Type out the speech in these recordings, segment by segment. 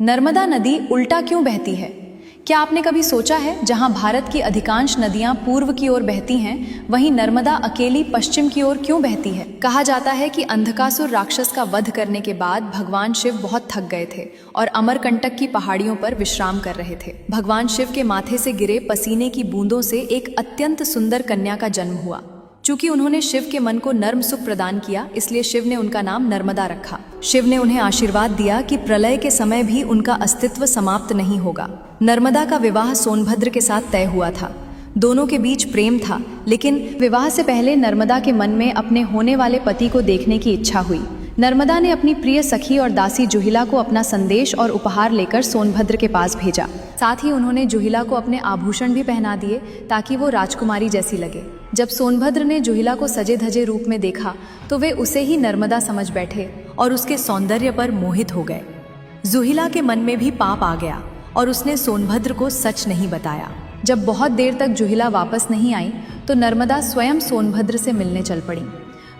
नर्मदा नदी उल्टा क्यों बहती है? क्या आपने कभी सोचा है, जहां भारत की अधिकांश नदियां पूर्व की ओर बहती हैं, वहीं नर्मदा अकेली पश्चिम की ओर क्यों बहती है? कहा जाता है कि अंधकासुर राक्षस का वध करने के बाद भगवान शिव बहुत थक गए थे और अमरकंटक की पहाड़ियों पर विश्राम कर रहे थे। भगवान शिव के माथे से गिरे पसीने की बूंदों से एक अत्यंत सुंदर कन्या का जन्म हुआ। चूंकि उन्होंने शिव के मन को नर्म सुख प्रदान किया, इसलिए शिव ने उनका नाम नर्मदा रखा। शिव ने उन्हें आशीर्वाद दिया कि प्रलय के समय भी उनका अस्तित्व समाप्त नहीं होगा। नर्मदा का विवाह सोनभद्र के साथ तय हुआ था। दोनों के बीच प्रेम था, लेकिन विवाह से पहले नर्मदा के मन में अपने होने वाले पति को देखने की इच्छा हुई। नर्मदा ने अपनी प्रिय सखी और दासी जुहिला को अपना संदेश और उपहार लेकर सोनभद्र के पास भेजा। साथ ही उन्होंने जुहिला को अपने आभूषण भी पहना दिए ताकि वो राजकुमारी जैसी लगे। जब सोनभद्र ने जुहिला को सजे धजे रूप में देखा तो वे उसे ही नर्मदा समझ बैठे और उसके सौंदर्य पर मोहित हो गए। जुहिला के मन में भी पाप आ गया और उसने सोनभद्र को सच नहीं बताया। जब बहुत देर तक जुहिला वापस नहीं आई तो नर्मदा स्वयं सोनभद्र से मिलने चल पड़ी।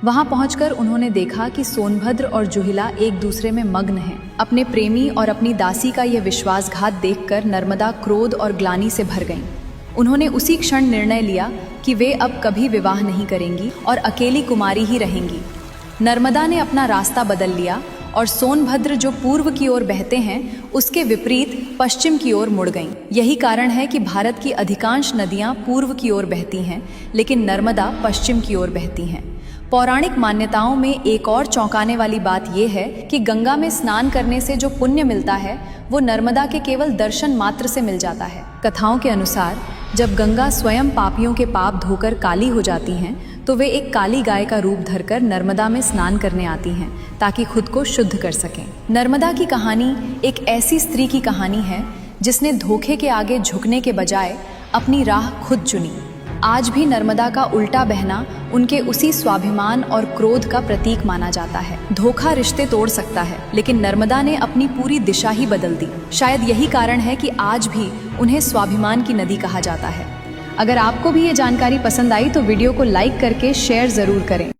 वहां पहुंचकर उन्होंने देखा कि सोनभद्र और जुहिला एक दूसरे में मग्न हैं। अपने प्रेमी और अपनी दासी का यह विश्वासघात देखकर नर्मदा क्रोध और ग्लानि से भर गईं। उन्होंने उसी क्षण निर्णय लिया कि वे अब कभी विवाह नहीं करेंगी और अकेली कुमारी ही रहेंगी। नर्मदा ने अपना रास्ता बदल लिया और सोनभद्र, जो पूर्व की ओर बहते हैं, उसके विपरीत पश्चिम की ओर मुड़ गईं। यही कारण है कि भारत की अधिकांश नदियां पूर्व की ओर बहती हैं, लेकिन नर्मदा पश्चिम की ओर बहती हैं। पौराणिक मान्यताओं में एक और चौंकाने वाली बात यह है कि गंगा में स्नान करने से जो पुण्य मिलता है, वो नर्मदा के केवल दर्शन मात्र से मिल जाता है। कथाओं के अनुसार जब गंगा स्वयं पापियों के पाप धोकर काली हो जाती हैं, तो वे एक काली गाय का रूप धरकर नर्मदा में स्नान करने आती हैं ताकि खुद को शुद्ध कर सकें। नर्मदा की कहानी एक ऐसी स्त्री की कहानी है जिसने धोखे के आगे झुकने के बजाय अपनी राह खुद चुनी। आज भी नर्मदा का उल्टा बहना उनके उसी स्वाभिमान और क्रोध का प्रतीक माना जाता है। धोखा रिश्ते तोड़ सकता है, लेकिन नर्मदा ने अपनी पूरी दिशा ही बदल दी। शायद यही कारण है कि आज भी उन्हें स्वाभिमान की नदी कहा जाता है। अगर आपको भी ये जानकारी पसंद आई तो वीडियो को लाइक करके शेयर जरूर करें।